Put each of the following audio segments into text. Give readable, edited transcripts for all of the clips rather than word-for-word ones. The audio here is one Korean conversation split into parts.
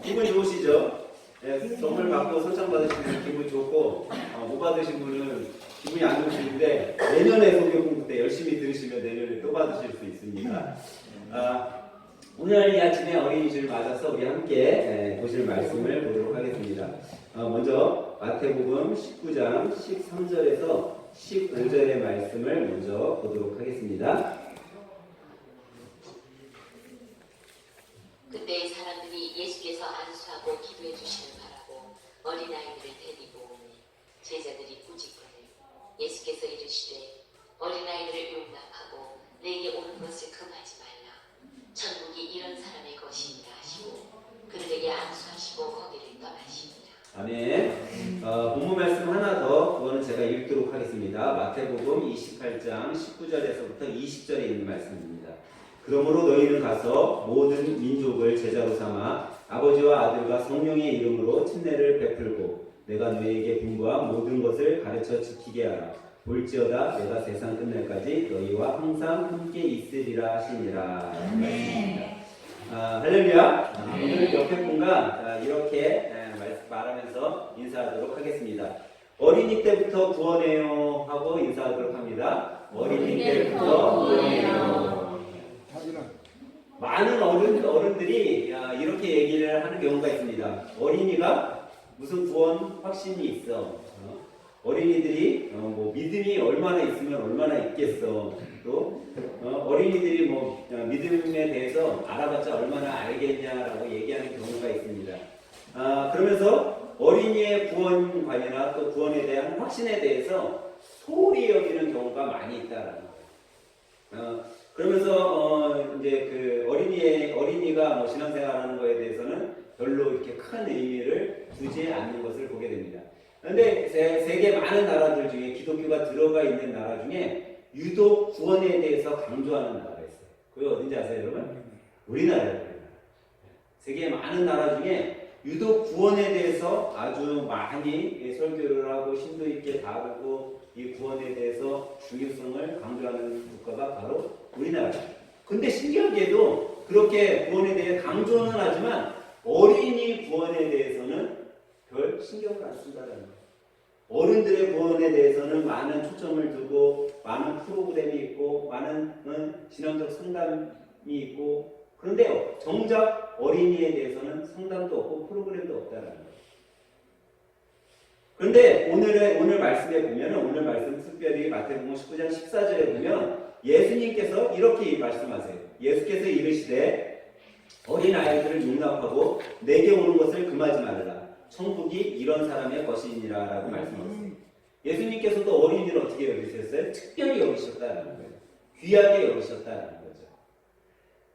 기분 좋으시죠? 네, 선물 받고 소장 받으신 분은 기분 좋고 못 받으신 분은 기분이 안 좋으시는데 내년에 성경 공부 때 열심히 들으시면 내년에 또 받으실 수 있습니다. 오늘 이 아침에 어린이주를 맞아서 우리 함께 보실 말씀을 보도록 하겠습니다. 먼저 마태복음 19장 13절에서 15절의 말씀을 먼저 보도록 하겠습니다. 그때 사람들이 예수께서 안수하고 기도해 주시는 바라고 어린아이들을 데리고 오니 제자들이 꾸짖거늘 예수께서 이르시되 어린아이들을 용납하고 내게 오는 것을 금하지 말라. 천국이 이런 사람의 것이니라 하시고 그들에게 안수하시고 거기를 떠나시니라. 아멘. 본문 말씀 하나 더 그거는 제가 읽도록 하겠습니다. 마태복음 28장 19절에서부터 20절에 있는 말씀입니다. 그러므로 너희는 가서 모든 민족을 제자로 삼아 아버지와 아들과 성령의 이름으로 침례를 베풀고 내가 너희에게 분부한 모든 것을 가르쳐 지키게 하라. 볼지어다 내가 세상 끝날까지 너희와 항상 함께 있으리라 하시니라. 할렐루야. 오늘 옆에 분과 이렇게 말하면서 인사하도록 하겠습니다. 어린이 때부터 구원해요 하고 인사하도록 합니다. 어린이 때부터 구원해요. 많은 어른들이 이렇게 얘기를 하는 경우가 있습니다. 어린이가 무슨 구원 확신이 있어. 어린이들이 뭐 믿음이 얼마나 있으면 얼마나 있겠어. 또 어린이들이 뭐 믿음에 대해서 알아봤자 얼마나 알겠냐라고 얘기하는 경우가 있습니다. 그러면서 어린이의 구원관이나 또 구원에 대한 확신에 대해서 소홀히 여기는 경우가 많이 있다라는 거예요. 그러면서 이제 그 어린이가 뭐 신앙생활하는 거에 대해서는 별로 이렇게 큰 의미를 두지 않는 것을 보게 됩니다. 그런데 세계 많은 나라들 중에 기독교가 들어가 있는 나라 중에 유독 구원에 대해서 강조하는 나라가 있어요. 그게 어딘지 아세요, 여러분? 우리나라예요. 세계 많은 나라 중에 유독 구원에 대해서 아주 많이 설교를 하고 심도 있게 다루고 이 구원에 대해서 중요성을 강조하는 국가가 바로 우리나라예요. 근데 신기하게도 그렇게 구원에 대해 강조는 하지만 어린이 구원에 대해서는 별 신경을 안 쓴다는 거예요. 어른들의 구원에 대해서는 많은 초점을 두고 많은 프로그램이 있고 많은 신앙적 상담이 있고 그런데 정작 어린이에 대해서는 상담도 없고 프로그램도 없다는 거예요. 그런데 오늘 말씀에 보면 오늘 말씀 특별히 마태복음 19장 14절에 보면 예수님께서 이렇게 말씀하세요. 예수께서 이르시되 어린 아이들을 용납하고 내게 오는 것을 금하지 말라. 천국이 이런 사람의 것이니라 라고 말씀하셨어요. 예수님께서도 어린이를 어떻게 여기셨어요? 특별히 여기셨다는 거예요. 귀하게 여기셨다는 거죠.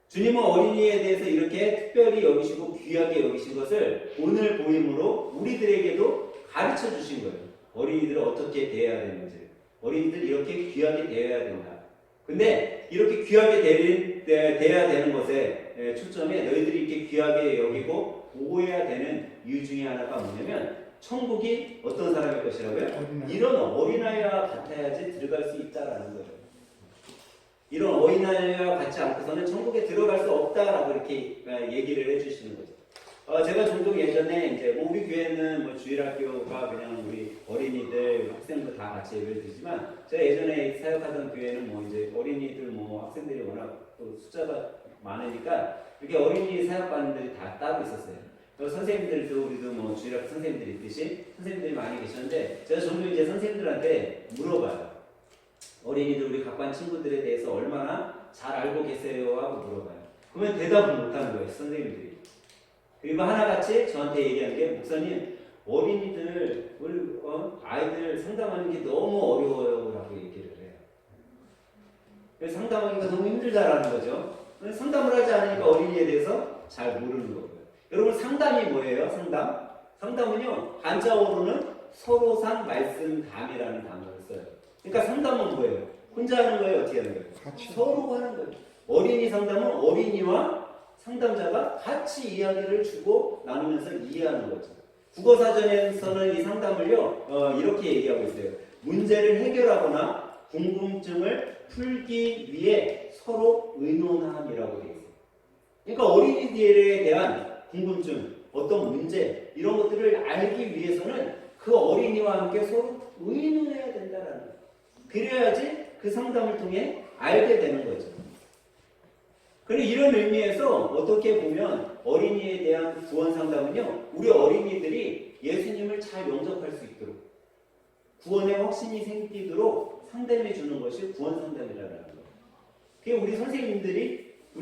주님은 어린이에 대해서 이렇게 특별히 여기시고 귀하게 여기신 것을 오늘 보임으로 우리들에게도 가르쳐 주신 거예요. 어린이들을 어떻게 대해야 되는지. 어린이들 이렇게 귀하게 대해야 된다. 근데 이렇게 귀하게 대해야 되는 것에 초점에 너희들이 이렇게 귀하게 여기고 보호해야 되는 이유 중에 하나가 뭐냐면 천국이 어떤 사람의 것이라고요? 이런 어린아이와 같아야지 들어갈 수 있다라는 거예요. 이런 어린아이와 같지 않고서는 천국에 들어갈 수 없다라고 이렇게 얘기를 해주시는 거죠. 제가 종종 예전에 이제 우리 교회는 뭐 주일학교가 그냥 우리 어린이들, 학생들 다 같이 예배를 드리지만 제가 예전에 사역하던 교회는 뭐 이제 어린이들 뭐 학생들이 워낙 또 숫자가 많으니까 이렇게 어린이 사역받는 들이 다 따로 있었어요. 선생님들도 우리도 뭐 주일학교 선생님들이 있듯이 선생님들이 많이 계셨는데 제가 종종 이제 선생님들한테 물어봐요. 어린이들 우리 각반 친구들에 대해서 얼마나 잘 알고 계세요? 하고 물어봐요. 그러면 대답을 못하는 거예요, 선생님들이. 그리고 하나같이 저한테 얘기하는 게 목사님 어린이들 우리 아이들 상담하는 게 너무 어려워요 라고 얘기를 해요. 그래서 상담하기가 너무 힘들다라는 거죠. 상담을 하지 않으니까 어린이에 대해서 잘 모르는 거고요. 여러분 상담이 뭐예요? 상담은요 한자어로는 서로상 말씀담이라는 단어를 써요. 그러니까 상담은 뭐예요? 혼자 하는 거예요? 어떻게 하는 거예요? 같이. 서로 하는 거예요. 어린이 상담은 어린이와 상담자가 같이 이야기를 주고 나누면서 이해하는 거죠. 국어사전에서는 이 상담을요 이렇게 얘기하고 있어요. 문제를 해결하거나 궁금증을 풀기 위해 서로 의논함이라고 되어 있어요. 그러니까 어린이들에 대한 궁금증, 어떤 문제 이런 것들을 알기 위해서는 그 어린이와 함께 서로 의논해야 된다라는 거예요. 그래야지 그 상담을 통해 알게 되는 거죠. 그리고 이런 의미에서 어떻게 보면 어린이에 대한 구원 상담은요, 우리 어린이들이 예수님을 잘 영접할 수 있도록 구원의 확신이 생기도록 상담해 주는 것이 구원 상담이라는 거예요. 그게 우리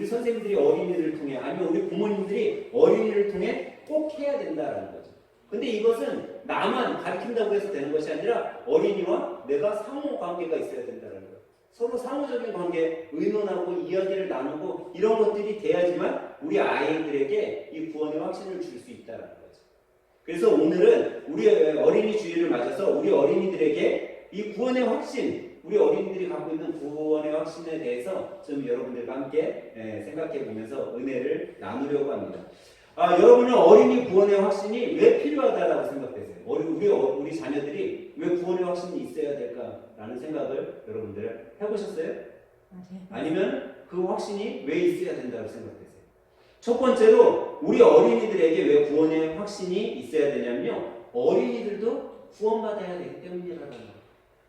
선생님들이 어린이를 통해, 아니면 우리 부모님들이 어린이를 통해 꼭 해야 된다라는 거죠. 근데 이것은 나만 가르친다고 해서 되는 것이 아니라 어린이와 내가 상호 관계가 있어야 된다는 거예요. 서로 상호적인 관계, 의논하고 이야기를 나누고 이런 것들이 돼야지만 우리 아이들에게 이 구원의 확신을 줄 수 있다는 거죠. 그래서 오늘은 우리 어린이 주일을 맞아서 우리 어린이들에게 이 구원의 확신, 우리 어린이들이 갖고 있는 구원의 확신에 대해서 좀 여러분들과 함께 생각해 보면서 은혜를 나누려고 합니다. 여러분은 어린이 구원의 확신이 왜 필요하다라고 생각되세요? 우리 자녀들이 왜 구원의 확신이 있어야 될까라는 생각을 여러분들 해보셨어요? 아니면 그 확신이 왜 있어야 된다고 생각되세요? 첫 번째로 우리 어린이들에게 왜 구원의 확신이 있어야 되냐면요, 어린이들도 구원받아야 되기 때문이라는 거예요.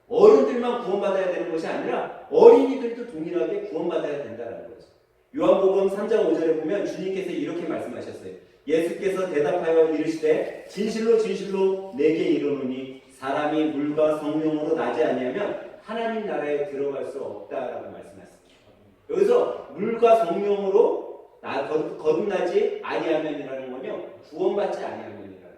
어른들만 구원받아야 되는 것이 아니라 어린이들도 동일하게 구원받아야 된다는 거죠. 요한복음 3장 5절에 보면 주님께서 이렇게 말씀하셨어요. 예수께서 대답하여 이르시되 진실로 진실로 내게 이르노니 사람이 물과 성령으로 나지 아니하면 하나님 나라에 들어갈 수 없다라고 말씀하셨습니다. 여기서 물과 성령으로 거듭나지 아니하면이라는 건요, 구원받지 아니하면이라는 거예요.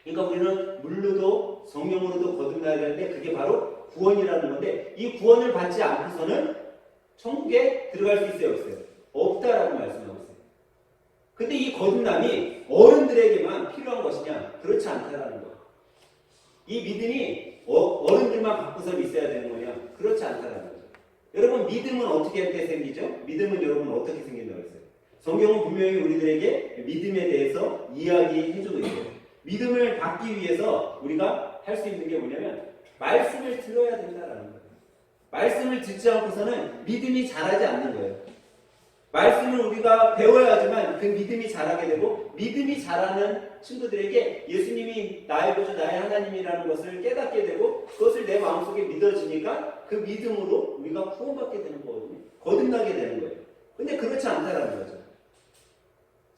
그러니까 우리는 물로도 성령으로도 거듭나야 되는데 그게 바로 구원이라는 건데, 이 구원을 받지 않고서는 천국에 들어갈 수 있어요, 없어요? 없다라고 말씀하고 있어요. 근데 이 거듭남이 어른들에게만 필요한 것이냐? 그렇지 않다라는 거예요. 이 믿음이 어른들만 갖고서 있어야 되는 거냐? 그렇지 않다라는 거죠. 여러분, 믿음은 어떻게 할 때 생기죠? 믿음은 여러분 어떻게 생긴다고 했어요? 성경은 분명히 우리들에게 믿음에 대해서 이야기해주고 있어요. 믿음을 받기 위해서 우리가 할 수 있는 게 뭐냐면 말씀을 들어야 된다라는 거예요. 말씀을 듣지 않고서는 믿음이 자라지 않는 거예요. 말씀을 우리가 배워야지만 그 믿음이 자라게 되고, 믿음이 자라는 친구들에게 예수님이 나의 구주, 나의 하나님이라는 것을 깨닫게 되고, 그것을 내 마음속에 믿어지니까 그 믿음으로 우리가 구원받게 되는 거거든요. 거듭나게 되는 거예요. 근데 그렇지 않다라는 거죠.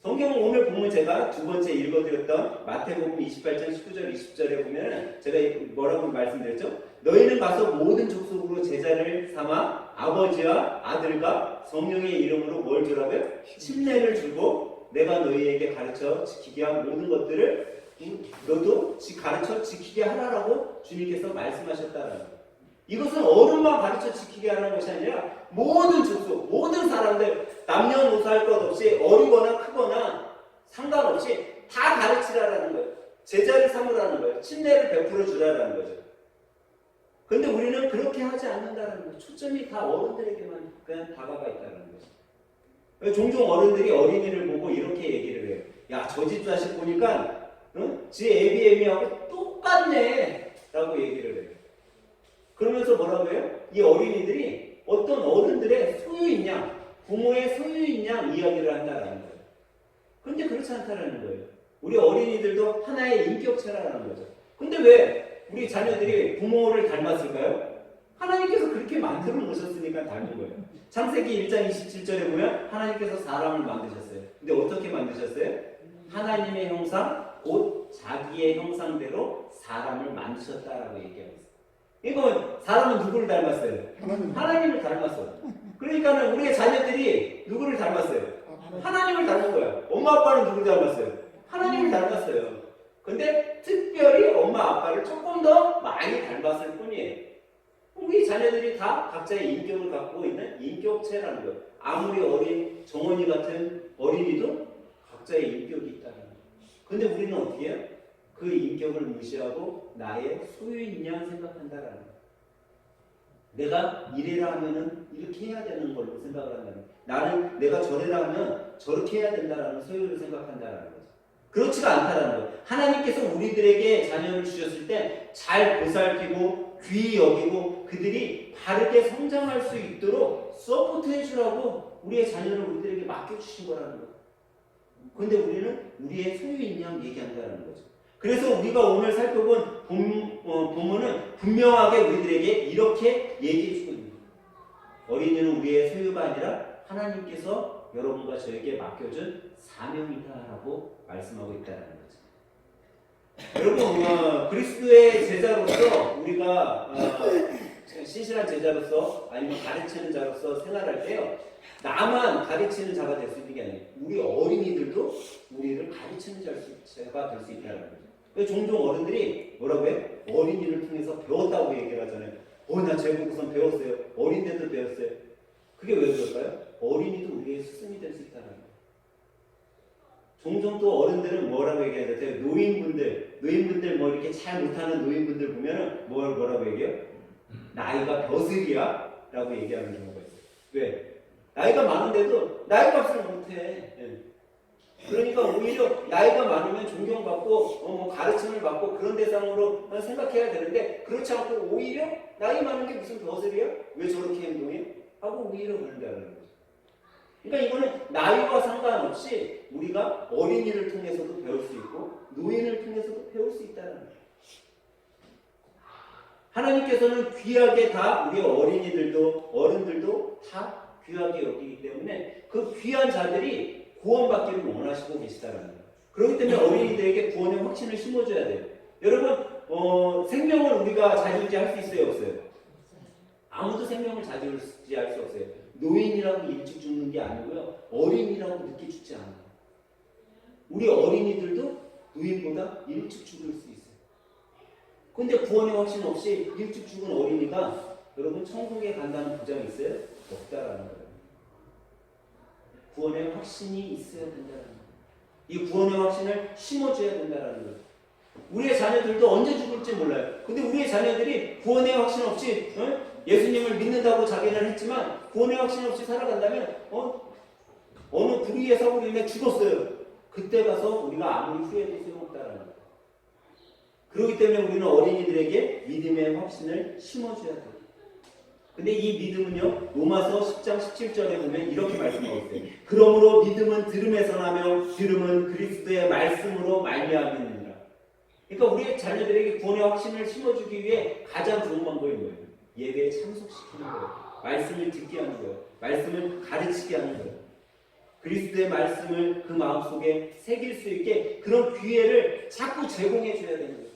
성경은 오늘 보면 제가 두 번째 읽어드렸던 마태복음 28장 19절 20절에 보면 제가 뭐라고 말씀드렸죠? 너희는 가서 모든 족속으로 제자를 삼아 아버지와 아들과 성령의 이름으로 뭘 주라고요? 침례를 주고 내가 너희에게 가르쳐 지키게 한 모든 것들을 너도 가르쳐 지키게 하라라고 주님께서 말씀하셨다라는 거예요. 이것은 어른만 가르쳐 지키게 하라는 것이 아니라 모든 족속, 모든 사람들, 남녀노소 할 것 없이 어리거나 크거나 상관없이 다 가르치라라는 거예요. 제자를 삼으라는 거예요. 침례를 베풀어 주라라는 거죠. 그런데 우리는 그렇게 하지 않는다는 거예요. 초점이 다 어른들에게만 그냥 다가가 있다는 거죠. 종종 어른들이 어린이를 보고 이렇게 얘기를 해요. 야, 저 집 자식 보니까 지 애비애미하고 똑같네 라고 얘기를 해요. 그러면서 뭐라고 해요? 이 어린이들이 어떤 어른들의 소유인 양, 부모의 소유인 양 이야기를 한다는 거예요. 그런데 그렇지 않다는 거예요. 우리 어린이들도 하나의 인격체라는 거죠. 근데 왜 우리 자녀들이 부모를 닮았을까요? 하나님께서 그렇게 만들어 놓으셨으니까 닮은 거예요. 창세기 1장 27절에 보면 하나님께서 사람을 만드셨어요. 근데 어떻게 만드셨어요? 하나님의 형상, 곧 자기의 형상대로 사람을 만드셨다라고 얘기하고 있어요. 이거 사람은 누구를 닮았어요? 하나님을 닮았어요. 그러니까 우리의 자녀들이 누구를 닮았어요? 하나님을 닮은 거예요. 엄마 아빠는 누구를 닮았어요? 하나님을 닮았어요. 근데 특별히 엄마 아빠를 조금 더 많이 닮았을 뿐이에요. 우리 자녀들이 다 각자의 인격을 갖고 있는 인격체라는 거예요. 아무리 어린 정원이 같은 어린이도 각자의 인격이 있다는 거예요. 근데 우리는 어떻게 해요? 그 인격을 무시하고 나의 소유인 양 생각한다라는 거예요. 내가 이래라 하면은 이렇게 해야 되는 걸로 생각을 한다는 거예요. 나는 내가 저래라 하면 저렇게 해야 된다라는 소유를 생각한다라는 거죠. 그렇지가 않다라는 거예요. 하나님께서 우리들에게 자녀를 주셨을 때 잘 보살피고 귀히 여기고 그들이 바르게 성장할 수 있도록 서포트 해주라고 우리의 자녀를 우리들에게 맡겨주신 거라는 거예요. 근데 우리는 우리의 소유인 양 얘기한다는 거죠. 그래서 우리가 오늘 살펴본 본문은 분명하게 우리들에게 이렇게 얘기해 주고 있는 거예요. 어린이는 우리의 소유가 아니라 하나님께서 여러분과 저에게 맡겨준 사명이다라고 말씀하고 있다는 거죠. 여러분, 그리스도의 제자로서 우리가 신실한 제자로서 아니면 가르치는 자로서 생활할 때요, 나만 가르치는 자가 될 수 있는 게 아니에요. 우리 어린이들도 우리를 가르치는 자가 될 수 있다는 거죠. 그래서 종종 어른들이 뭐라고 해요? 어린이를 통해서 배웠다고 얘기를 하잖아요. 나 제국 우선 배웠어요. 어린애들 배웠어요. 그게 왜 그럴까요? 어린이도 우리의 스승이 될 수 있다는 거예요. 종종 또 어른들은 뭐라고 얘기하죠? 노인분들 뭐 이렇게 잘 못하는 노인분들 보면은 뭐라고 얘기해요? 나이가 벼슬이야? 라고 얘기하는 경우가 있어요. 왜? 나이가 많은데도 나이 값을 못해. 그러니까 오히려 나이가 많으면 존경받고 가르침을 받고 그런 대상으로 생각해야 되는데, 그렇지 않고 오히려 나이 많은 게 무슨 벼슬이야? 왜 저렇게 행동해? 하고 오히려 그런다는 거죠. 그러니까 이거는 나이와 상관없이 우리가 어린이를 통해서도 배울 수 있고 노인을 통해서도 배울 수 있다는 거예요. 하나님께서는 귀하게 다 우리 어린이들도 어른들도 다 귀하게 여기기 때문에 그 귀한 자들이 구원받기를 원하시고 계시다는 거예요. 그렇기 때문에 어린이들에게 구원의 확신을 심어줘야 돼요. 여러분, 생명을 우리가 자유지할 수 있어요, 없어요? 아무도 생명을 자유지할 수 없어요. 노인이라고 일찍 죽는 게 아니고요, 어린이라고 늦게 죽지 않아요. 우리 어린이들도 노인보다 일찍 죽을 수 있어요. 근데 구원의 확신 없이 일찍 죽은 어린이가 여러분 천국에 간다는 보장이 있어요? 없다라는 거예요. 구원의 확신이 있어야 된다는 거예요. 이 구원의 확신을 심어줘야 된다는 거예요. 우리의 자녀들도 언제 죽을지 몰라요. 근데 우리의 자녀들이 구원의 확신 없이 예수님을 믿는다고 자기는 했지만 구원의 확신 없이 살아간다면 어느 불의의 사고로 인해 죽었어요. 그때 가서 우리가 아무리 후회해도 소용없다라는 거예요. 그렇기 때문에 우리는 어린이들에게 믿음의 확신을 심어줘야 돼요. 근데 이 믿음은요, 로마서 10장 17절에 보면 이렇게 말씀하고 있어요. 그러므로 믿음은 들음에서 나며 들음은 그리스도의 말씀으로 말미암느니라. 그러니까 우리의 자녀들에게 구원의 확신을 심어주기 위해 가장 좋은 방법이 뭐예요? 예배에 참석시키는 거예요. 말씀을 듣게 하는 거예요. 말씀을 가르치게 하는 거예요. 그리스도의 말씀을 그 마음속에 새길 수 있게 그런 기회를 자꾸 제공해 줘야 되는 거예요.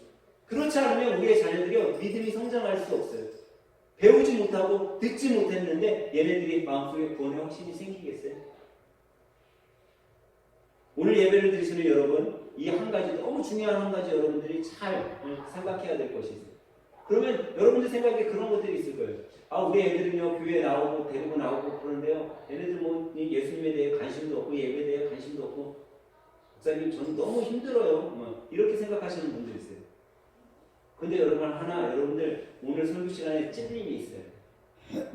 그렇지 않으면 우리의 자녀들이 믿음이 성장할 수 없어요. 배우지 못하고 듣지 못했는데 얘네들이 마음속에 구원의 확신이 생기겠어요? 오늘 예배를 드리시는 여러분, 이 한 가지, 너무 중요한 한 가지 여러분들이 잘 생각해야 될 것이 있어요. 그러면 여러분들 생각에 그런 것들이 있을 거예요. 우리 애들은요, 교회에 나오고 데리고 나오고 그러는데요, 얘네들 뭐 예수님에 대해 관심도 없고 예배에 대해 관심도 없고, 목사님 저는 너무 힘들어요, 이렇게 생각하시는 분들 있어요. 근데 여러분들 오늘 설교 시간에 찔림이 있어요.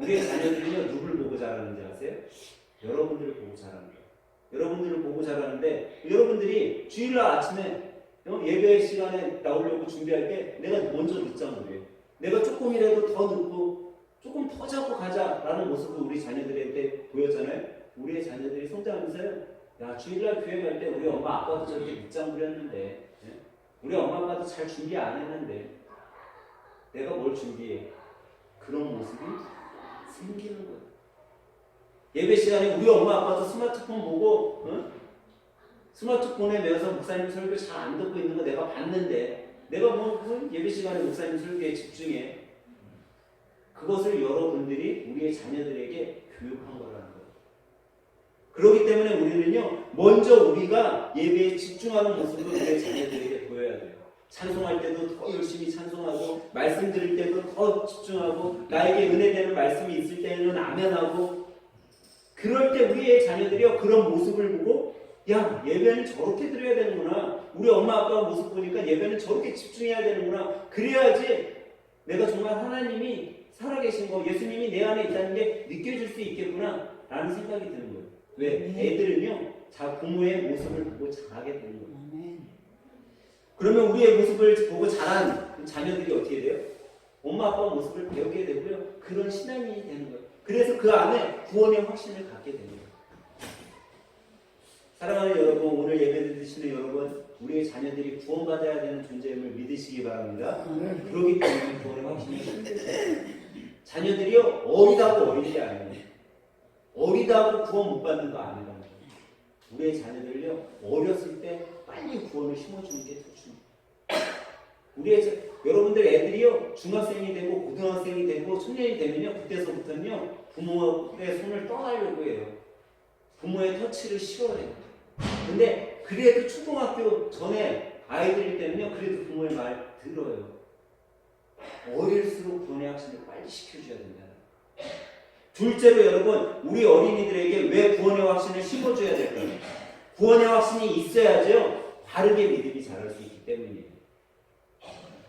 우리의 자녀들은요, 누굴 보고 자라는지 아세요? 여러분들을 보고 자라는 거예요. 여러분들을 보고 자라는데, 여러분들이 주일날 아침에 예배 시간에 나오려고 준비할 때 내가 먼저 늦자고 그래요. 내가 조금이라도 더 늦고 조금 더 자고 가자라는 모습을 우리 자녀들한테 보였잖아요. 우리의 자녀들이 성장하면서요, 야, 주일날 교회 갈 때 우리 엄마 아빠도 저렇게 늦잠 부렸는데, 우리 엄마 아빠도 잘 준비 안 했는데 내가 뭘 준비해? 그런 모습이 생기는 거예요. 예배 시간에 우리 엄마 아빠도 스마트폰 보고 스마트폰에 매여서 목사님 설교 잘 안 듣고 있는 거 내가 봤는데 내가 뭐 예배 시간에 목사님 설교에 집중해. 그것을 여러분들이 우리의 자녀들에게 교육한 거라는 거예요. 그렇기 때문에 우리는요, 먼저 우리가 예배에 집중하는 모습을 우리의 자녀들에게 보여야 돼요. 찬송할 때도 더 열심히 찬송하고, 말씀 들을 때도 더 집중하고, 나에게 은혜되는 말씀이 있을 때는 아멘하고, 그럴 때 우리의 자녀들이요, 그런 모습을 보고, 야, 예배는 저렇게 드려야 되는구나. 우리 엄마 아빠 모습 보니까 예배는 저렇게 집중해야 되는구나. 그래야지 내가 정말 하나님이 살아계신 거, 예수님이 내 안에 있다는 게 느껴질 수 있겠구나 라는 생각이 드는 거예요. 왜? 애들은요, 부모의 모습을 보고 자라게 되는 거예요. 그러면 우리의 모습을 보고 자란 자녀들이 어떻게 돼요? 엄마 아빠 모습을 배우게 되고요, 그런 신앙인이 되는 거예요. 그래서 그 안에 구원의 확신을 갖게 되는 거예요. 사랑하는 여러분, 오늘 예배 드리시는 여러분, 우리의 자녀들이 구원받아야 되는 존재임을 믿으시기 바랍니다. 그렇기 때문에 구원의 확신이 힘들어요. 자녀들이요, 어리다고 어린 게 아니에요. 어리다고 구원 못 받는 거 아니라는 거예요. 우리의 자녀들을요, 어렸을 때 빨리 구원을 심어주는 게 더 중요해요. 여러분들 애들이요, 중학생이 되고 고등학생이 되고 청년이 되면요, 그때서부터는요, 부모의 손을 떠나려고 해요. 부모의 터치를 싫어해요. 근데 그래도 초등학교 전에 아이들 때는요, 그래도 부모의 말 들어요. 어릴수록 구원의 확신을 빨리 시켜줘야 된다. 둘째로 여러분, 우리 어린이들에게 왜 구원의 확신을 심어줘야 될까요? 구원의 확신이 있어야죠, 바르게 믿음이 자랄 수 있기 때문이에요.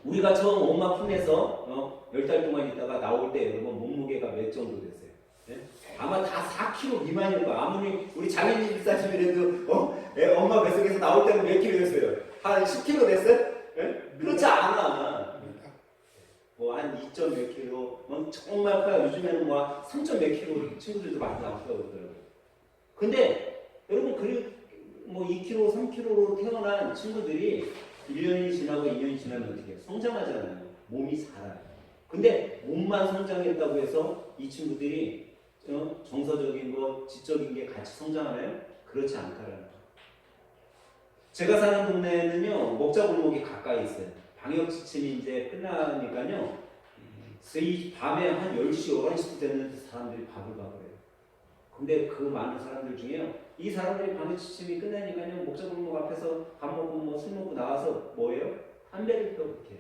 우리가 처음 엄마 품에서 10달 동안 있다가 나올 때 여러분 몸무게가 몇 정도 됐어요? 네? 아마 다 4kg 미만일 거야. 아무리 우리 장인님 일사님이라도 엄마 뱃속에서 나올 때는 몇 킬로 됐어요? 한 10kg 됐어요? 네? 그렇지 않아. 뭐 한 2점 몇 킬로, 정말 커요. 요즘에는 뭐 3점 몇 킬로 친구들도 많이 나왔다고 그러더라고요. 근데 여러분, 뭐 2kg, 3kg로 태어난 친구들이 1년이 지나고 2년이 지나면 어떻게 해요? 성장하잖아요. 몸이 자라요. 근데 몸만 성장했다고 해서 이 친구들이 정서적인 거, 지적인 게 같이 성장하나요? 그렇지 않다라는 거예요. 제가 사는 동네에는요, 먹자골목이 가까이 있어요. 방역 지침이 이제 끝나니까요, 밤에 한 10시, 11시 되는 사람들이 밥을 먹어요. 근데 그 많은 사람들 중에요, 이 사람들이 방역 지침이 끝나니까요, 먹자골목 앞에서 밥 먹고 뭐 술 먹고 나와서 뭐예요? 담배를 펴고 이렇게.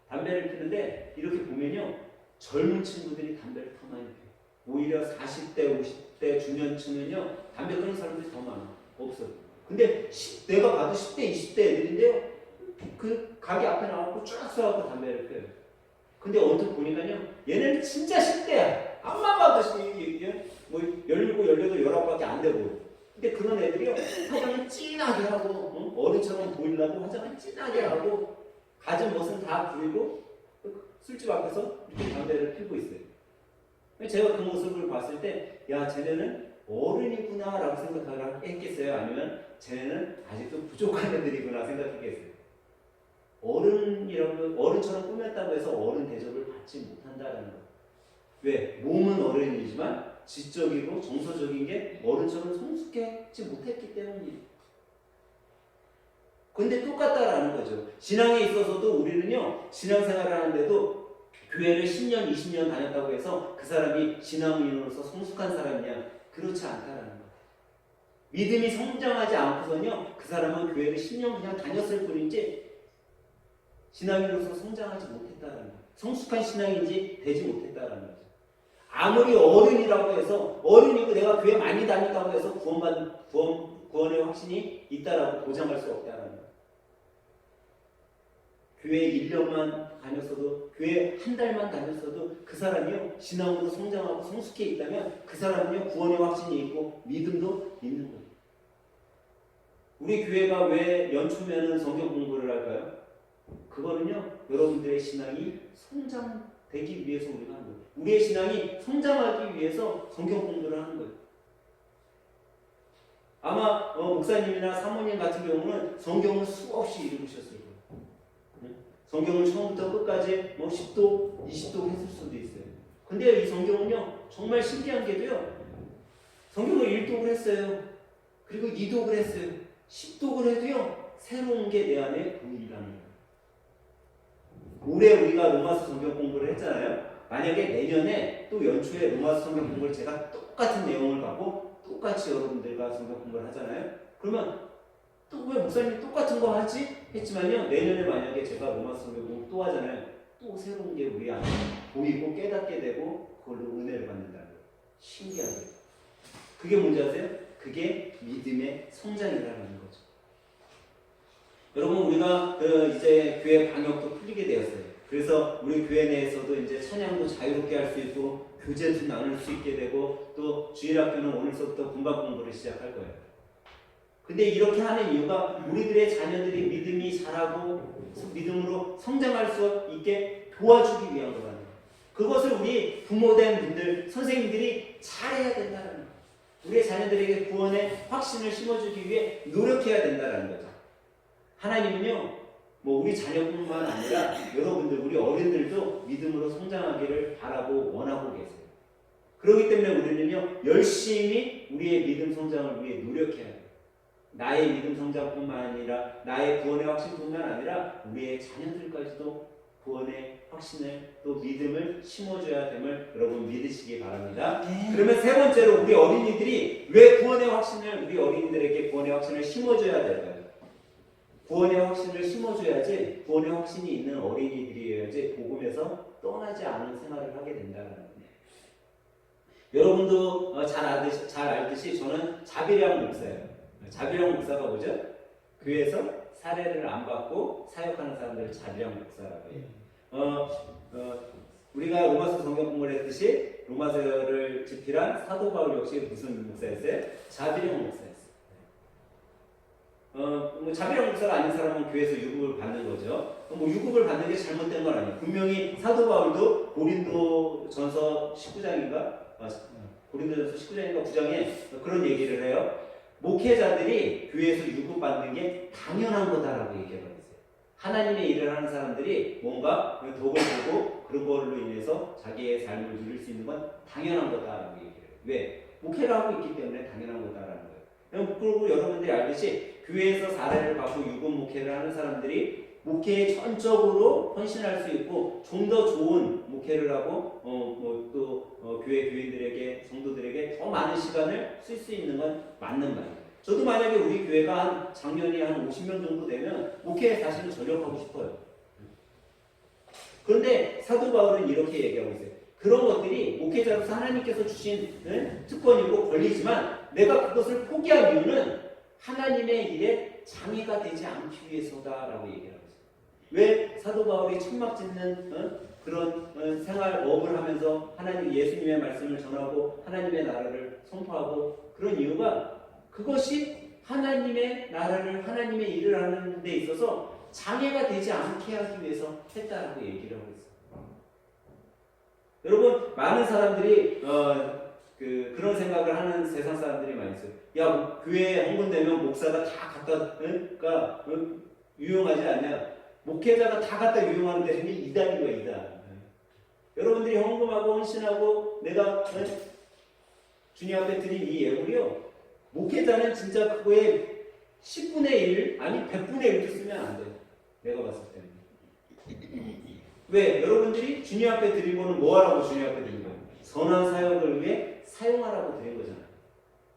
담배를 피는데 이렇게 보면요, 젊은 친구들이 담배를 더 많이 피워요. 오히려 40대, 50대 중년층은요, 담배 끊는 사람들이 더 많아. 없어요. 근데 내가 봐도 10대, 20대 애들인데요, 그 가게 앞에 나와서 쫙 서갖고 담배를 펴요. 근데 언뜻 보니까요, 얘네는 진짜 10대야. 앞만 봐도 뭐 17, 18, 19밖에 안 되고. 근데 그런 애들이요, 화장을 진하게 하고, 어른처럼 보이려고 화장을 진하게 하고, 가진 멋은 다 부리고, 술집 앞에서 이렇게 담배를 피우고 있어요. 제가 그 모습을 봤을 때, 야, 쟤네는 어른이구나 라고 생각했겠어요? 아니면 쟤네는 아직도 부족한 애들이구나 생각했겠어요? 어른처럼 꾸몄다고 해서 어른 대접을 받지 못한다는 거예요. 왜? 몸은 어른이지만 지적이고 정서적인 게 어른처럼 성숙하지 못했기 때문이에요. 근데 똑같다라는 거죠. 신앙에 있어서도 우리는요, 신앙생활을 하는데도 교회를 10년, 20년 다녔다고 해서 그 사람이 신앙인으로서 성숙한 사람이냐? 그렇지 않다라는 거예요. 믿음이 성장하지 않고서는요, 그 사람은 교회를 10년 그냥 다녔을 뿐이지 신앙인으로서 성장하지 못했다라는 거예요. 성숙한 신앙인지 되지 못했다라는 거죠. 아무리 어른이라고 해서, 어른이고 내가 교회 많이 다녔다고 해서 구원의 확신이 있다라고 보장할 수 없다라는 거예요. 교회 1년만 다녔어도, 교회 한 달만 다녔어도 그 사람이요, 신앙으로 성장하고 성숙해 있다면 그 사람은요, 구원의 확신이 있고 믿음도 있는 거예요. 우리 교회가 왜 연초면은 성경 공부를 할까요? 그거는요, 여러분들의 신앙이 성장되기 위해서 우리가 하는 거예요. 우리의 신앙이 성장하기 위해서 성경 공부를 하는 거예요. 아마 목사님이나 사모님 같은 경우는 성경을 수없이 읽으셨을 거예요. 성경을 처음부터 끝까지 10독, 20독 했을 수도 있어요. 근데 이 성경은요, 정말 신기한 게도요, 성경을 1독을 했어요. 그리고 2독을 했어요. 10독을 해도요, 새로운 게 내 안에 보이라는 거예요. 올해 우리가 로마서 성경 공부를 했잖아요. 만약에 내년에 또 연초에 로마서 성경 공부를 제가 똑같은 내용을 갖고 똑같이 여러분들과 성경 공부를 하잖아요. 그러면 또 왜 목사님이 똑같은 거 하지? 했지만요, 내년에 만약에 제가 로마서 성경 공부 또 하잖아요. 또 새로운 게 우리 안에 보이고 깨닫게 되고 그걸로 은혜를 받는다는 거예요. 신기하죠? 그게 뭔지 아세요? 그게 믿음의 성장이라는 거죠. 여러분, 우리가 이제 교회 방역도 풀리게 되었어요. 그래서 우리 교회 내에서도 이제 찬양도 자유롭게 할 수 있고 교제도 나눌 수 있게 되고 또 주일학교는 오늘서부터 군방 공부를 시작할 거예요. 근데 이렇게 하는 이유가 우리들의 자녀들이 믿음이 자라고 믿음으로 성장할 수 있게 도와주기 위한 거라는 거예요. 그것을 우리 부모된 분들, 선생님들이 잘해야 된다는 거예요. 우리의 자녀들에게 구원의 확신을 심어주기 위해 노력해야 된다는 거죠. 하나님은요, 뭐 우리 자녀뿐만 아니라 여러분들, 우리 어른들도 믿음으로 성장하기를 바라고 원하고 계세요. 그렇기 때문에 우리는요, 열심히 우리의 믿음 성장을 위해 노력해야 돼요. 나의 믿음 성장뿐만 아니라 나의 구원의 확신뿐만 아니라 우리의 자녀들까지도 구원의 확신을 또 믿음을 심어줘야 됨을 여러분 믿으시기 바랍니다. 그러면 세 번째로 우리 어린이들이 왜 구원의 확신을 우리 어린이들에게 구원의 확신을 심어줘야 될까요? 구원의 확신을 심어줘야지 구원의 확신이 있는 어린이들이어야지 복음에서 떠나지 않은 생활을 하게 된다는 거예요. 여러분도 잘 알듯이 저는 자비량 목사예요. 자비량 목사가 뭐죠? 교회에서 사례를 안 받고 사역하는 사람들을 자비량 목사라고 해요. 우리가 로마서 성경 공부를 했듯이 로마서를 집필한 사도 바울 역시 무슨 목사였어요? 자비량 목사였어요. 뭐 자비량 목사가 아닌 사람은 교회에서 유급을 받는 거죠. 뭐 유급을 받는 게 잘못된 건 아니에요. 분명히 사도 바울도 고린도전서 19장인가? 고린도전서 19장인가 9장에 그런 얘기를 해요. 목회자들이 교회에서 유급받는 게 당연한 거다라고 얘기를 했어요. 하나님의 일을 하는 사람들이 뭔가 덕을 보고 그런 걸로 인해서 자기의 삶을 누릴 수 있는 건 당연한 거다라고 얘기를 해요. 왜? 목회를 하고 있기 때문에 당연한 거다라는 거예요. 그리고 여러분들이 알듯이 교회에서 사례를 받고 유급 목회를 하는 사람들이 목회에 전적으로 헌신할 수 있고 좀 더 좋은 목회를 하고 교회 교인들에게 성도들에게 더 많은 시간을 쓸 수 있는 건 맞는 말이에요. 저도 만약에 우리 교회가 한 작년이 한 50명 정도 되면 목회에 사실은 전력하고 싶어요. 그런데 사도 바울은 이렇게 얘기하고 있어요. 그런 것들이 목회자로서 하나님께서 주신 특권이고 권리지만 내가 그것을 포기한 이유는 하나님의 일에 장애가 되지 않기 위해서다라고 얘기를 하고 있어요. 왜 사도 바울이 천막 짓는 그런 생활업을 하면서 하나님 예수님의 말씀을 전하고 하나님의 나라를 선포하고 그런 이유가 그것이 하나님의 나라를 하나님의 일을 하는 데 있어서 장애가 되지 않게 하기 위해서 했다라고 얘기를 하고 있어요. 여러분 많은 사람들이 그런 생각을 하는 세상 사람들이 많이 있어요. 야 교회에 헌금되면 목사가 다 갖다 유용하지 않냐? 목회자가 다 갖다 유용하는 대신에 이단인 거야 이단. 여러분들이 헌금하고 헌신하고 내가 주님 앞에 드린 이 예물이요. 목회자는 진짜 그거에 10분의 1 아니 100분의 1도 쓰면 안 돼요. 내가 봤을 때는. 왜? 여러분들이 주님 앞에 드린 거는 뭐 하라고 주님 앞에 드린 거예요? 선한 사역을 위해 사용하라고 드린 거잖아요.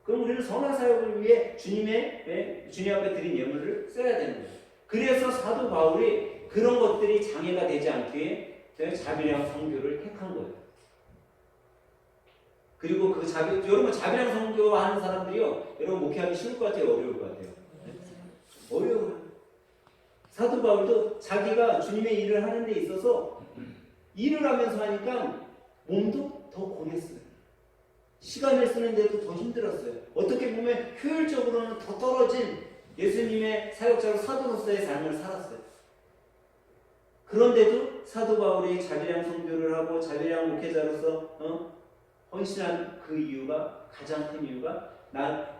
그럼 우리는 선한 사역을 위해 주님 앞에 드린 예물을 써야 되는 거예요. 그래서 사도 바울이 그런 것들이 장애가 되지 않기 위해 자비량 선교를 택한 거예요. 그리고 여러분 자비량 선교 하는 사람들이요, 여러분 목회하기 쉬울 것 같아요, 어려울 것 같아요? 어려워요. 사도 바울도 자기가 주님의 일을 하는 데 있어서 일을 하면서 하니까 몸도 더 고냈어요. 시간을 쓰는데도 더 힘들었어요. 어떻게 보면 효율적으로는 더 떨어진 예수님의 사역자로 사도로서의 삶을 살았어요. 그런데도 사도 바울이 자비량 선교를 하고 자비량 목회자로서 헌신한 그 이유가 가장 큰 이유가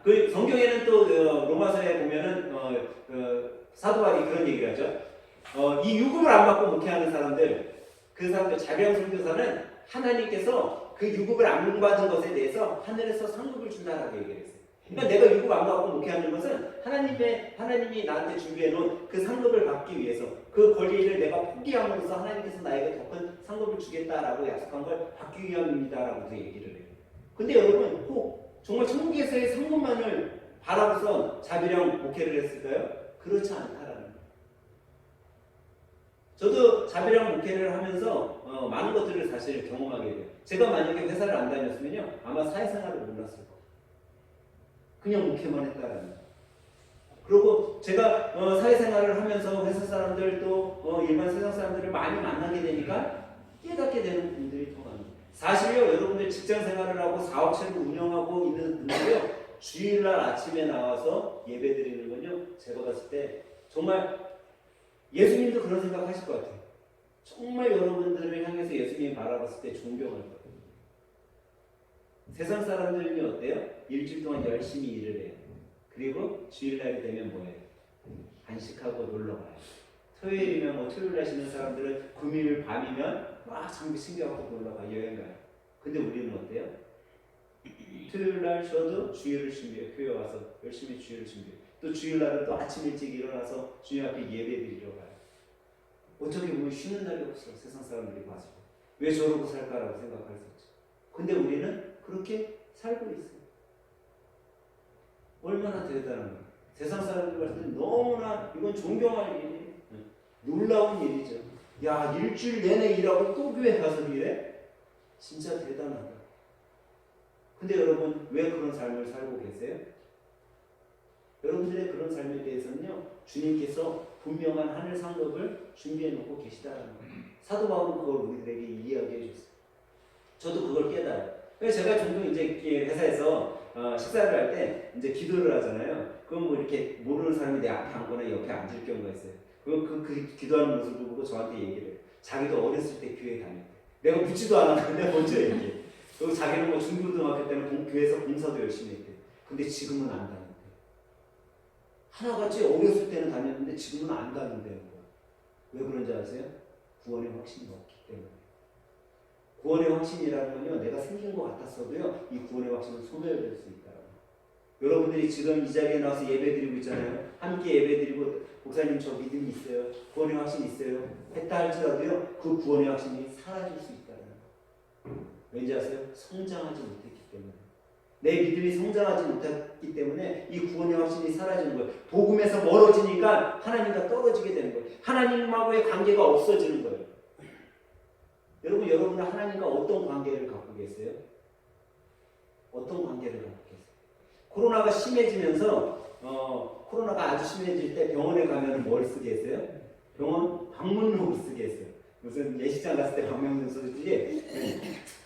그 성경에는 또 로마서에 보면은 사도 바울이 그런 얘기를 하죠. 이 유급을 안 받고 목회하는 사람들, 그 사람들 자비량 선교사는 하나님께서 그 유급을 안 받은 것에 대해서 하늘에서 상급을 준다라고 얘기를 했어요. 그러니까 내가 유급 안 받고 목회하는 것은 하나님이 나한테 준비해 놓은 그 상급을 받기 위해서 그 권리를 내가 포기함으로써 하나님께서 나에게 더 큰 상급을 주겠다라고 약속한 걸 받기 위함입니다라고 얘기를 해요. 근데 여러분 꼭 정말 천국에서의 상급만을 바라고서 자비량 목회를 했을까요? 그렇지 않다라는 거예요. 저도 자비량 목회를 하면서 많은 것들을 사실 경험하게 돼요. 제가 만약에 회사를 안 다녔으면요 아마 사회생활을 몰랐을 거예요. 그냥 목회만 했다라는 거예요. 그리고 제가 사회생활을 하면서 회사 사람들 또 일반 세상 사람들을 많이 만나게 되니까 깨닫게 되는 분들이 더 많아요. 사실요 여러분들 직장 생활을 하고 사업체를 운영하고 있는 분들이요 주일날 아침에 나와서 예배 드리는 건요 제가 봤을 때 정말 예수님도 그런 생각 하실 것 같아요. 정말 여러분들을 향해서 예수님이 바라봤을 때 존경할 거예요. 세상 사람들은 어때요? 일주일 동안 열심히 일을 해요. 그리고 주일날이 되면 뭐예요? 안식하고 놀러 가요. 토요일이면 뭐 토요일날 쉬는 사람들은 금요일 밤이면 막 장비 챙겨갖고 놀러 가 여행 가요. 근데 우리는 어때요? 토요일날 쉬어도 주일을 준비해. 교회 와서 열심히 주일을 준비해. 또 주일날은 또 아침 일찍 일어나서 주님 앞에 예배 드리러 가요. 어떻게 보면 쉬는 날이 없어. 세상 사람들이 봐서. 왜 저러고 살까라고 생각할 수 있죠. 근데 우리는 그렇게 살고 있어요. 얼마나 대단한 거예요. 세상 사람들 봤을 때 너무나 이건 존경할 일이에요. 놀라운 일이죠. 야, 일주일 내내 일하고 또 교회 가서 일해? 진짜 대단하다. 근데 여러분 왜 그런 삶을 살고 계세요? 여러분들의 그런 삶에 대해서는요, 주님께서 분명한 하늘 상급을 준비해 놓고 계시다는 거예요. 사도 바울은 그걸 우리들에게 이야기해 줬어요. 저도 그걸 깨달아요. 그래서 제가 종종 이제 회사에서 식사를 할 때 이제 기도를 하잖아요. 그럼 뭐 이렇게 모르는 사람이 내 앞에 앉거나 옆에 앉을 경우가 있어요. 그럼 그 기도하는 모습을 보고 저한테 얘기를 해요. 자기도 어렸을 때 교회 다녔대. 내가 묻지도 않았는데 먼저 얘기해. 그리고 자기는 뭐 중고등학교 때는 교회에서 봉사도 열심히 했대. 근데 지금은 안 다닌대. 하나같이 어렸을 때는 다녔는데 지금은 안 다닌다는 거야. 왜 그런지 아세요? 구원의 확신이 없기 때문에. 구원의 확신이라는 건요, 내가 생긴 것 같았어도요, 이 구원의 확신은 소멸될 수 있다. 여러분들이 지금 이 자리에 나와서 예배 드리고 있잖아요. 함께 예배 드리고, 목사님 저 믿음이 있어요. 구원의 확신이 있어요. 했다 할지라도요, 그 구원의 확신이 사라질 수 있다는 거예요. 왠지 아세요? 성장하지 못했기 때문에. 내 믿음이 성장하지 못했기 때문에 이 구원의 확신이 사라지는 거예요. 복음에서 멀어지니까 하나님과 떨어지게 되는 거예요. 하나님하고의 관계가 없어지는 거예요. 여러분은 하나님과 어떤 관계를 갖고 계세요? 어떤 관계를 갖고 계세요? 코로나가 심해지면서 코로나가 아주 심해질 때 병원에 가면 뭘 쓰게 했어요? 병원 방문록을 쓰게 했어요. 무슨 예식장 갔을 때 방명록 쓰듯이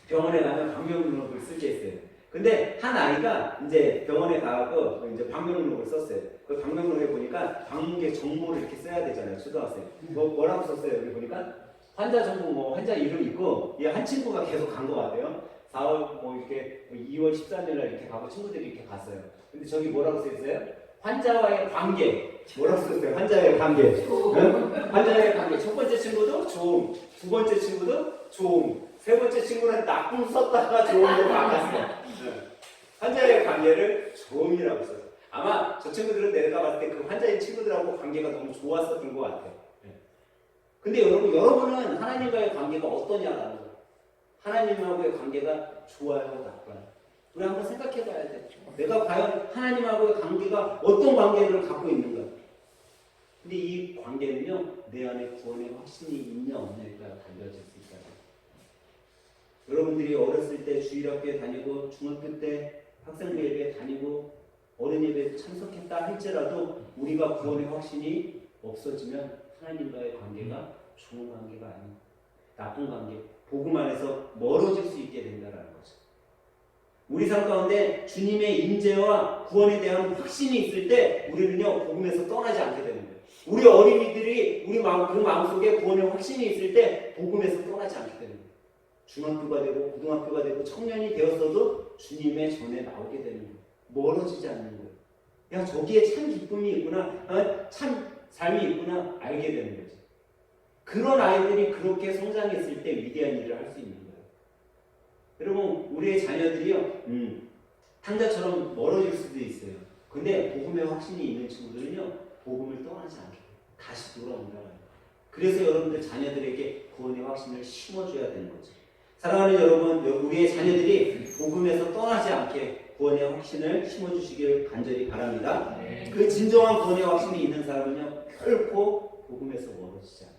병원에 가면 방명록을 쓰게 했어요. 근데 한 아이가 이제 병원에 가고 이제 방명록을 썼어요. 그 방명록에 보니까 방문객 정보를 이렇게 써야 되잖아요. 초등학생. 뭐라고 썼어요? 여기 보니까 환자 정보 뭐 환자 이름 있고, 얘 한 친구가 계속 간 것 같아요. 4월 뭐 이렇게 2월 13일 날 이렇게 가고 친구들이 이렇게 갔어요. 근데 저기 뭐라고 써 있어요? 환자와의 관계. 뭐라고 썼어요? 환자와의 관계. 응? 환자와의 관계. 첫 번째 친구도 좋음, 두 번째 친구도 좋음, 세 번째 친구는 나쁨 썼다가 좋음으로 바꿨어요. 환자와의 관계를 좋음이라고 썼어요. 아마 저 친구들은 내가 봤을 때 그 환자인 친구들하고 관계가 너무 좋았었던 것 같아요. 근데 여러분은 하나님과의 관계가 어떠냐라는 거예요. 하나님하고의 관계가 좋아요, 나빠요? 우리 한번 생각해 봐야 돼. 내가 과연 하나님하고의 관계가 어떤 관계를 갖고 있는가? 근데 이 관계는요, 내 안에 구원의 확신이 있냐 없냐에 따라 달라질 수 있다. 여러분들이 어렸을 때 주일학교에 다니고 중학교 때 학생부 예배에 다니고 어린 예배에 참석했다 할지라도 우리가 구원의 확신이 없어지면 하나님과의 관계가 좋은 관계가 아니고 나쁜 관계, 복음 안에서 멀어질 수 있게 된다는 거죠. 우리 삶 가운데 주님의 임재와 구원에 대한 확신이 있을 때 우리는요, 복음에서 떠나지 않게 되는 거예요. 우리 어린이들이 그 마음속에 구원의 확신이 있을 때 복음에서 떠나지 않게 되는 거예요. 중학교가 되고 고등학교가 되고 청년이 되었어도 주님의 전에 나오게 되는 거예요. 멀어지지 않는 거예요. 야, 저기에 참 기쁨이 있구나, 참 삶이 있구나 알게 되는 거죠. 그런 아이들이 그렇게 성장했을 때 위대한 일을 할 수 있는 거예요. 여러분, 우리의 자녀들이요, 탕자처럼 멀어질 수도 있어요. 근데 복음의 확신이 있는 친구들은요, 복음을 떠나지 않게 다시 돌아온다는 거예요. 그래서 여러분들 자녀들에게 구원의 확신을 심어줘야 되는 거죠. 사랑하는 여러분, 우리의 자녀들이 복음에서 떠나지 않게 구원의 확신을 심어주시길 간절히 바랍니다. 네. 그 진정한 구원의 확신이 있는 사람은요, 결코 복음에서 멀어지지 않아요.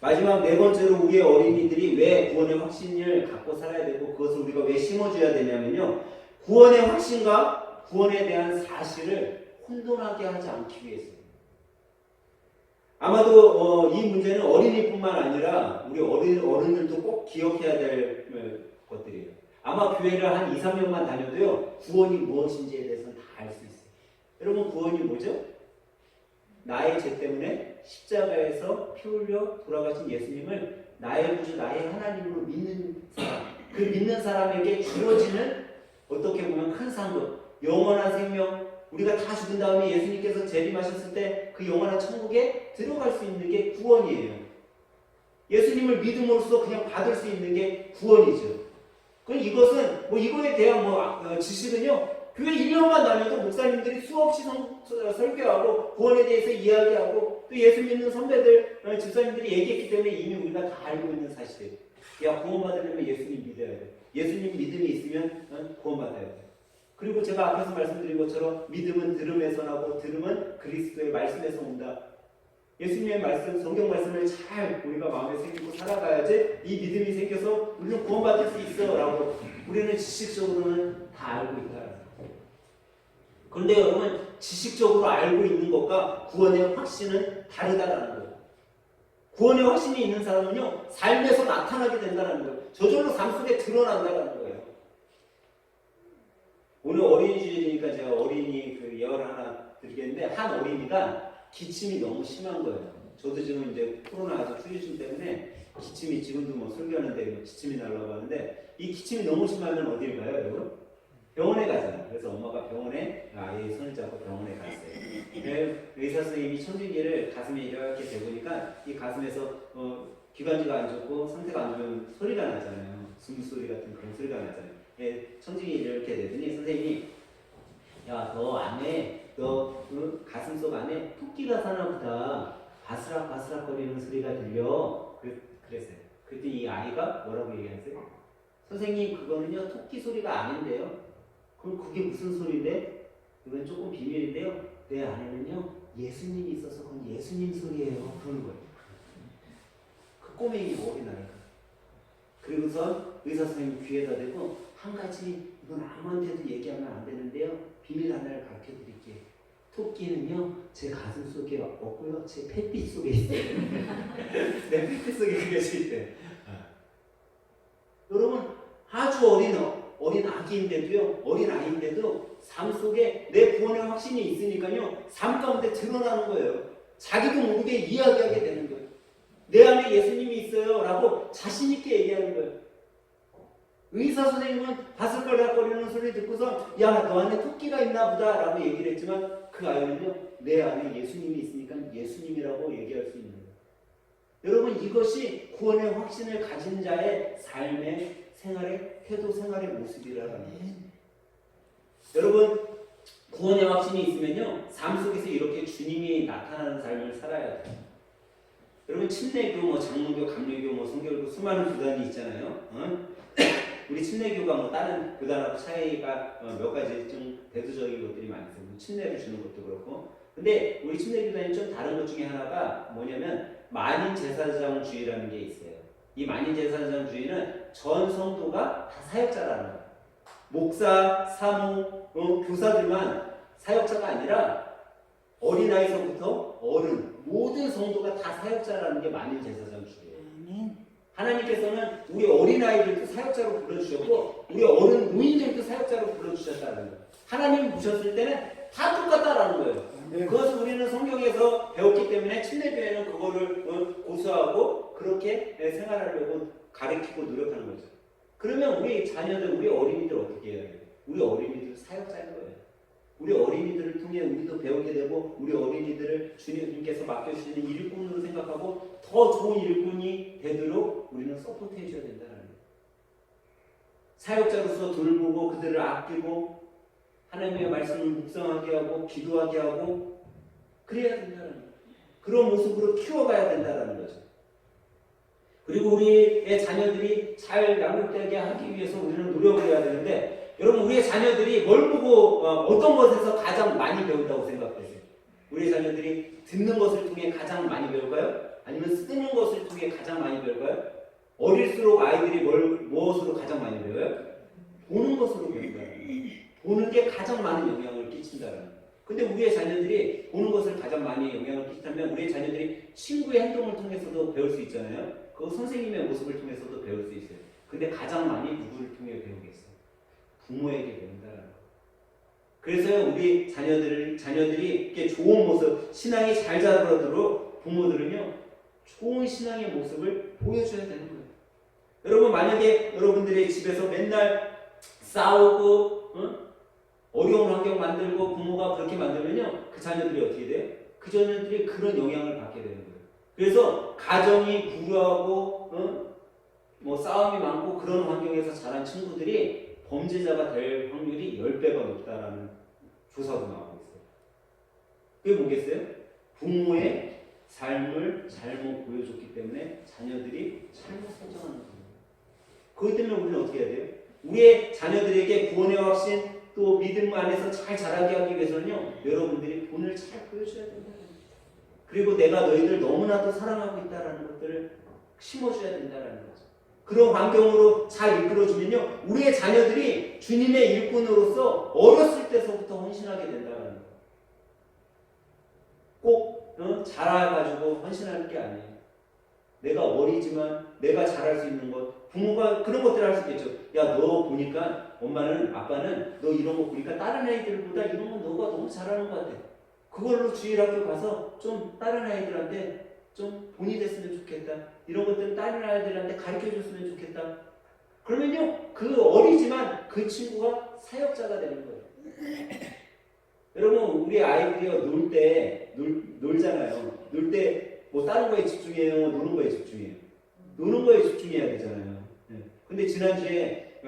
마지막 네 번째로 우리의 어린이들이 왜 구원의 확신을 갖고 살아야 되고 그것을 우리가 왜 심어줘야 되냐면요, 구원의 확신과 구원에 대한 사실을 혼돈하게 하지 않기 위해서입니다. 아마도 이 문제는 어린이뿐만 아니라 우리 어른들도 꼭 기억해야 될 것들이에요. 아마 교회를 한 2, 3년만 다녀도요, 구원이 무엇인지에 대해서는 다 알 수 있어요. 여러분, 구원이 뭐죠? 나의 죄 때문에 십자가에서 피 흘려 돌아가신 예수님을 나의 구주, 나의 하나님으로 믿는 사람, 그 믿는 사람에게 주어지는 어떻게 보면 큰 상급, 영원한 생명, 우리가 다 죽은 다음에 예수님께서 재림하셨을 때 그 영원한 천국에 들어갈 수 있는 게 구원이에요. 예수님을 믿음으로써 그냥 받을 수 있는 게 구원이죠. 그럼 이것은 뭐 이거에 대한 지식은요, 교회 1년만 다녀도 목사님들이 수없이 설교하고 구원에 대해서 이야기하고 또 예수 믿는 선배들, 집사님들이 얘기했기 때문에 이미 우리가 다 알고 있는 사실이에요. 야, 구원받으려면 예수님 믿어야 돼. 예수님 믿음이 있으면 구원받아야 돼. 그리고 제가 앞에서 말씀드린 것처럼 믿음은 들음에서 나고 들음은 그리스도의 말씀에서 온다. 예수님의 말씀, 성경 말씀을 잘 우리가 마음에 새기고 살아가야지 이 믿음이 생겨서 우리는 구원받을 수 있어 라고 우리는 지식적으로는 다 알고 있다. 그런데 여러분, 지식적으로 알고 있는 것과 구원의 확신은 다르다라는 거예요. 구원의 확신이 있는 사람은요, 삶에서 나타나게 된다는 거예요. 저절로 삶 속에 드러난다는 거예요. 오늘 어린이 주일이니까 제가 어린이 그 예언을 하나 드리겠는데, 한 어린이가 기침이 너무 심한 거예요. 저도 지금 이제 코로나 아주 후유증 때문에 기침이 지금도 뭐 설교하는데 기침이 나려고 하는데, 이 기침이 너무 심하면 어딜 가요, 여러분? 병원에 가잖아요. 그래서 엄마가 병원에 아이의 손을 잡고 병원에 갔어요. 의사 선생님이 청진기를 가슴에 이렇게 대보니까 이 가슴에서 기관지가 안 좋고 상태가 안 좋으면 소리가 나잖아요. 숨소리 같은 그런 소리가 나잖아요. 청진기를 이렇게 대더니 선생님이, 야, 너 안에 그 가슴속 안에 토끼가 사나 보다. 바스락바스락 거리는 소리가 들려. 그랬어요. 그랬더니 이 아이가 뭐라고 얘기했어요? 선생님, 그거는요 토끼 소리가 아닌데요. 그럼 그게 무슨 소리인데? 이건 조금 비밀인데요. 내 안에는요 예수님이 있어서 그건 예수님 소리예요. 그러는 거예요. 그 꼬맹이 어린아이가. 그리고서 의사 선생님 귀에다 대고, 한 가지 이건 아무한테도 얘기하면 안 되는데요, 비밀 하나를 가르쳐 드릴게요. 토끼는요 제 가슴 속에 없고요 제 햇빛 속에 있어요. 내 햇빛 속에 그것이 있대요. 여러분, 아주 어린 아기인데도요, 어린 아이인데도 삶 속에 내 구원의 확신이 있으니까요, 삶 가운데 드러나는 거예요. 자기도 모르게 이야기하게 되는 거예요. 내 안에 예수님이 있어요 라고 자신 있게 얘기하는 거예요. 의사 선생님은 바스락거리는 소리 듣고서, 야, 너 안에 토끼가 있나 보다 라고 얘기를 했지만, 그 아이는요 내 안에 예수님이 있으니까 예수님이라고 얘기할 수 있는 거예요. 여러분, 이것이 구원의 확신을 가진 자의 삶의 생활의 태도, 생활의 모습이라는 거예요. 여러분, 구원의 확신이 있으면요 삶 속에서 이렇게 주님이 나타나는 삶을 살아야 돼요. 여러분, 침례교, 장로교, 감리교, 성결교 수많은 교단이 있잖아요. 우리 침례교가 다른 교단하고 차이가 몇 가지 좀 대두적인 것들이 많이 있어요. 침례를 주는 것도 그렇고. 근데 우리 침례교단이 좀 다른 것 중에 하나가 뭐냐면 만인제사장주의라는 게 있어요. 이 만인제사장주의는 전 성도가 다 사역자라는 거예요. 목사, 사모, 교사들만 사역자가 아니라 어린아이서부터 어른, 모든 성도가 다 사역자라는 게 만인제사장주의예요. 하나님께서는 우리 어린아이들도 사역자로 불러주셨고 우리 어른 노인들도 사역자로 불러주셨다는 거예요. 하나님 보셨을 때는 다 똑같다라는 거예요. 그것을 우리는 성경에서 배웠기 때문에 침례교회는 그거를 고수하고 그렇게 생활하려고 가르치고 노력하는 거죠. 그러면 우리 자녀들, 우리 어린이들 어떻게 해야 돼요? 우리 어린이들 사역자인 거예요. 우리 어린이들을 통해 우리도 배우게 되고, 우리 어린이들을 주님께서 맡겨주시는 일꾼으로 생각하고 더 좋은 일꾼이 되도록 우리는 서포트 해줘야 된다는 거예요. 사역자로서 돌보고 그들을 아끼고 하나님의 말씀을 묵상하게 하고 기도하게 하고 그래야 된다는 거예요. 그런 모습으로 키워가야 된다는 거죠. 그리고 우리의 자녀들이 잘 양육되게 하기 위해서 우리는 노력을 해야 되는데, 여러분, 우리의 자녀들이 뭘 보고 어떤 것에서 가장 많이 배운다고 생각하세요? 우리의 자녀들이 듣는 것을 통해 가장 많이 배울까요? 아니면 쓰는 것을 통해 가장 많이 배울까요? 어릴수록 아이들이 무엇으로 가장 많이 배워요? 보는 것으로 배운다는 거예요. 보는 게 가장 많은 영향을 끼친다는 거예요. 근데 우리의 자녀들이 보는 것을 가장 많이 영향을 끼친다면 우리의 자녀들이 친구의 행동을 통해서도 배울 수 있잖아요. 그 선생님의 모습을 통해서도 배울 수 있어요. 근데 가장 많이 누구를 통해 배우겠어요? 부모에게 배운다는 거예요. 그래서 우리 자녀들이 이렇게 좋은 모습, 신앙이 잘 자라도록 부모들은요 좋은 신앙의 모습을 보여줘야 되는 거예요. 여러분 만약에 여러분들의 집에서 맨날 싸우고 어려운 환경 만들고 부모가 그렇게 만들면요 그 자녀들이 어떻게 돼요? 그 자녀들이 그런 영향을 받게 되는 거예요. 그래서 가정이 불우하고 뭐 싸움이 많고 그런 환경에서 자란 친구들이 범죄자가 될 확률이 10배가 높다라는 조사도 나오고 있어요. 그게 뭐겠어요? 부모의 삶을 잘못 보여줬기 때문에 자녀들이 잘못 성장하는 거예요. 그렇기 때문에 우리는 어떻게 해야 돼요? 우리의 자녀들에게 구원의 확신 또 믿음 안에서 잘 자라게 하기 위해서는요 여러분들이 본을 잘 보여줘야 된다. 그리고 내가 너희들 너무나도 사랑하고 있다라는 것들을 심어줘야 된다라는 거죠. 그런 환경으로 잘 이끌어주면요 우리의 자녀들이 주님의 일꾼으로서 어렸을 때서부터 헌신하게 된다는 거예요. 꼭 자라가지고 헌신하는 게 아니에요. 내가 어리지만 내가 잘할 수 있는 것, 부모가 그런 것들을 할 수 있겠죠. 야, 너 보니까 엄마는 아빠는 너 이런 거 보니까 다른 아이들보다 이런 건 너가 너무 잘하는 것 같아. 그걸로 주일학교 가서 좀 다른 아이들한테 좀 본이 됐으면 좋겠다. 이런 것들은 다른 아이들한테 가르쳐줬으면 좋겠다. 그러면요 그 어리지만 그 친구가 사역자가 되는 거예요. 여러분 우리 아이들이 놀 때 놀잖아요. 놀 때 뭐 다른 거에 집중해요, 노는 거에 집중해요. 노는 거에 집중해야 되잖아요. 근데 지난주에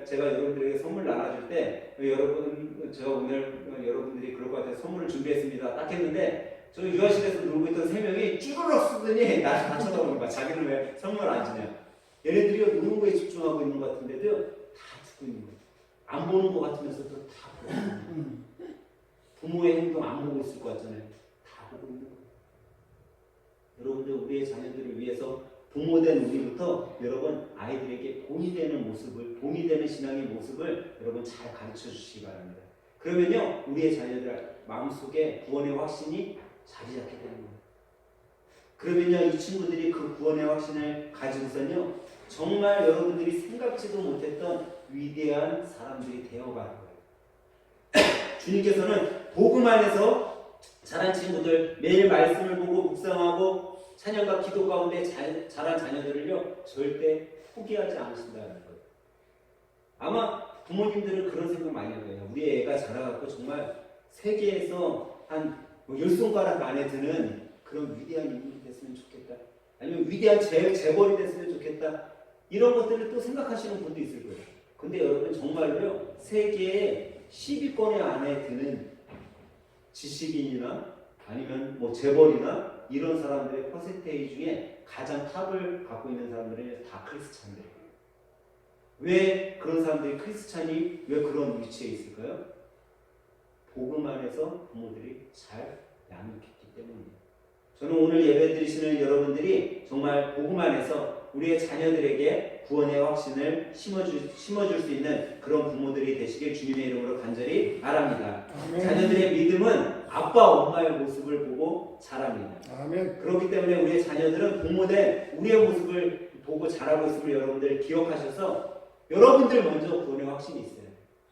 제가 여러분들에게 선물 나눠줄 때 제가 오늘 여러분들이 그럴 것 같아서 선물을 준비했습니다. 딱 했는데 저 유아실에서 놀고 있던 3명이 쭈르륵 쓰더니 나를 다 쳐다보는 거야. 자기는 왜 선물 안 주냐. 얘네들이 노는 거에 집중하고 있는 것 같은데도 다 듣고 있는 거예요. 안 보는 것 같으면서도 다 보고 있는 거예요. 부모의 행동 안 보고 있을 것 같잖아요. 다 보고 있는 거예요. 여러분들 우리의 자녀들을 위해서 부모된 우리부터 여러분 아이들에게 본이 되는 모습을, 본이 되는 신앙의 모습을 여러분 잘 가르쳐 주시기 바랍니다. 그러면요 우리의 자녀들 마음속에 구원의 확신이 자리 잡게 되는 거예요. 그러면요 이 친구들이 그 구원의 확신을 가지고서는요 정말 여러분들이 생각지도 못했던 위대한 사람들이 되어가는 거예요. 주님께서는 복음 안에서 자란 친구들, 매일 말씀을 보고 묵상하고 찬양과 기도 가운데 자란 자녀들을요 절대 포기하지 않으신다는 거예요. 아마 부모님들은 그런 생각 많이 할 거예요. 우리 애가 자라갖고 정말 세계에서 한 10손가락 안에 드는 그런 위대한 인물이 됐으면 좋겠다. 아니면 위대한 재벌이 됐으면 좋겠다. 이런 것들을 또 생각하시는 분도 있을 거예요. 근데 여러분 정말로요 세계의 10위권의 안에 드는 지식인이나 아니면 뭐 재벌이나 이런 사람들의 퍼센테이지 중에 가장 탑을 갖고 있는 사람들은 다 크리스찬들이에요. 왜 그런 사람들이 크리스찬이 왜 그런 위치에 있을까요? 복음 안에서 부모들이 잘 양육했기 때문입니다. 저는 오늘 예배 드리시는 여러분들이 정말 복음 안에서 우리의 자녀들에게 구원의 확신을 심어줄 수 있는 그런 부모들이 되시길 주님의 이름으로 간절히 바랍니다. 아멘. 자녀들의 믿음은 아빠, 엄마의 모습을 보고 자랍니다. 아멘. 그렇기 때문에 우리의 자녀들은 부모된 우리의 모습을 보고 자라고 있음을 여러분들 기억하셔서 여러분들 먼저 구원의 확신이 있어요.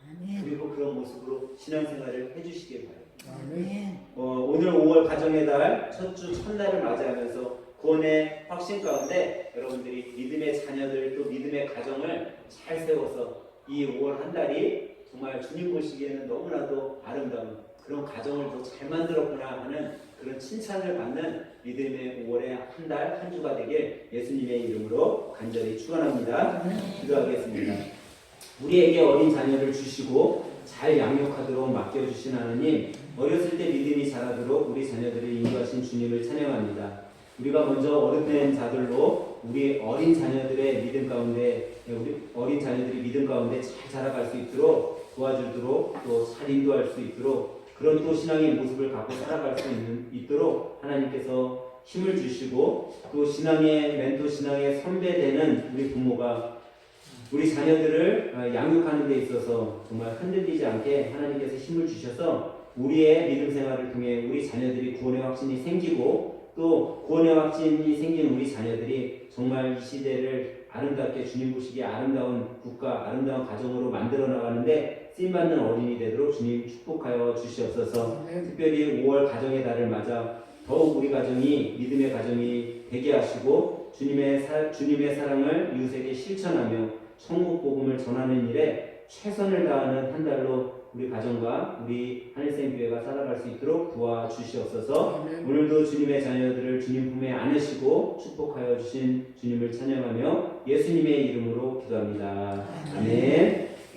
아멘. 그리고 그런 모습으로 신앙생활을 해주시길 바랍니다. 아멘. 오늘 5월 가정의 달 첫 주 첫날을 맞이하면서 구원의 확신 가운데 여러분들이 믿음의 자녀들 또 믿음의 가정을 잘 세워서 이 5월 한 달이 정말 주님 보시기에는 너무나도 아름다운 그런 가정을 더 잘 만들었구나 하는 그런 칭찬을 받는 믿음의 5월의 한 달 한 주가 되길 예수님의 이름으로 간절히 축원합니다. 기도하겠습니다. 우리에게 어린 자녀를 주시고 잘 양육하도록 맡겨주신 하나님, 어렸을 때 믿음이 자라도록 우리 자녀들을 인도하신 주님을 찬양합니다. 우리가 먼저 어른된 자들로 우리 어린 자녀들의 믿음 가운데, 우리 어린 자녀들이 믿음 가운데 잘 자라갈 수 있도록 도와주도록 또 잘 인도할 수 있도록 그런 또 신앙의 모습을 갖고 살아갈 수 있도록 하나님께서 힘을 주시고 또 신앙의 멘토, 신앙의 선배되는 우리 부모가 우리 자녀들을 양육하는 데 있어서 정말 흔들리지 않게 하나님께서 힘을 주셔서 우리의 믿음 생활을 통해 우리 자녀들이 구원의 확신이 생기고 또 구원의 확신이 생긴 우리 자녀들이 정말 이 시대를 아름답게 주님 보시기에 아름다운 국가, 아름다운 가정으로 만들어 나가는데 쓰임받는 어린이 되도록 주님 축복하여 주시옵소서. 특별히 5월 가정의 달을 맞아 더욱 우리 가정이 믿음의 가정이 되게 하시고 주님의 사랑을 이웃에게 실천하며 천국 복음을 전하는 일에 최선을 다하는 한 달로 우리 가정과 우리 하늘샘교회가 살아갈 수 있도록 도와주시옵소서. 오늘도 주님의 자녀들을 주님 품에 안으시고 축복하여 주신 주님을 찬양하며 예수님의 이름으로 기도합니다. 아멘.